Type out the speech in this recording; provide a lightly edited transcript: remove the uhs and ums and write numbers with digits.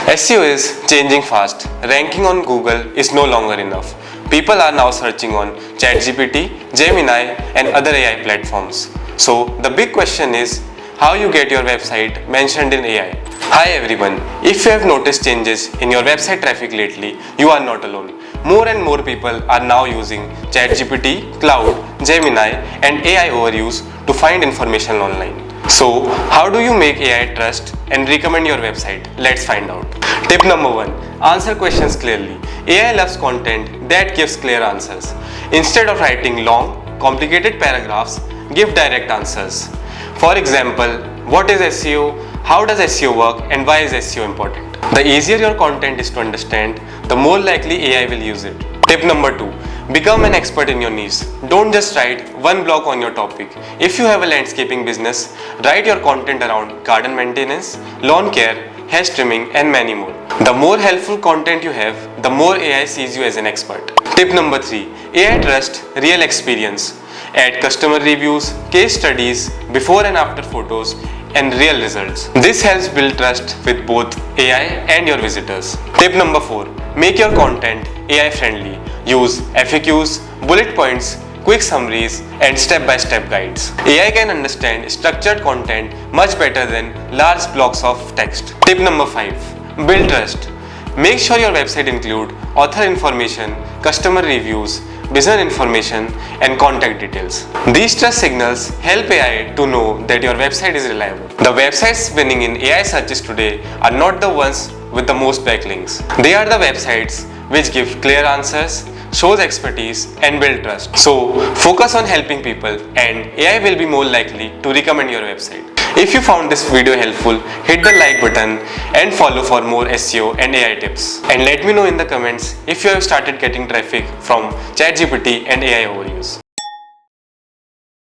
SEO is changing fast. Ranking on Google is no longer enough. People are now searching on ChatGPT, Gemini, and other AI platforms. So the big question is how you get your website mentioned in AI. Hi everyone, if you have noticed changes in your website traffic lately, you are not alone. More and more people are now using ChatGPT, Cloud, Gemini, and AI overviews to find information online. So, how do you make AI trust and recommend your website? Let's find out. Tip number 1. Answer questions clearly. AI loves content that gives clear answers. Instead of writing long, complicated paragraphs, give direct answers. For example, what is SEO? How does SEO work? And why is SEO important? The easier your content is to understand, the more likely AI will use it. Tip number 2. Become an expert in your niche. Don't just write one blog on your topic. If you have a landscaping business, write your content around garden maintenance, lawn care, hair trimming, and many more. The more helpful content you have, the more AI sees you as an expert. Tip number 3. AI trust, real experience. Add customer reviews, case studies, before and after photos, and real results. This helps build trust with both AI and your visitors. Tip number 4. Make your content AI friendly. Use FAQs, bullet points, quick summaries, and step-by-step guides. AI can understand structured content much better than large blocks of text. Tip number 5. Build trust. Make sure your website includes author information, customer reviews, business information, and contact details. These trust signals help AI to know that your website is reliable. The websites winning in AI searches today are not the ones with the most backlinks. They are the websites which give clear answers, shows expertise, and build trust. So focus on helping people and AI will be more likely to recommend your website. If you found this video helpful, hit the like button and follow for more SEO and AI tips. And let me know in the comments if you have started getting traffic from ChatGPT and AI overviews.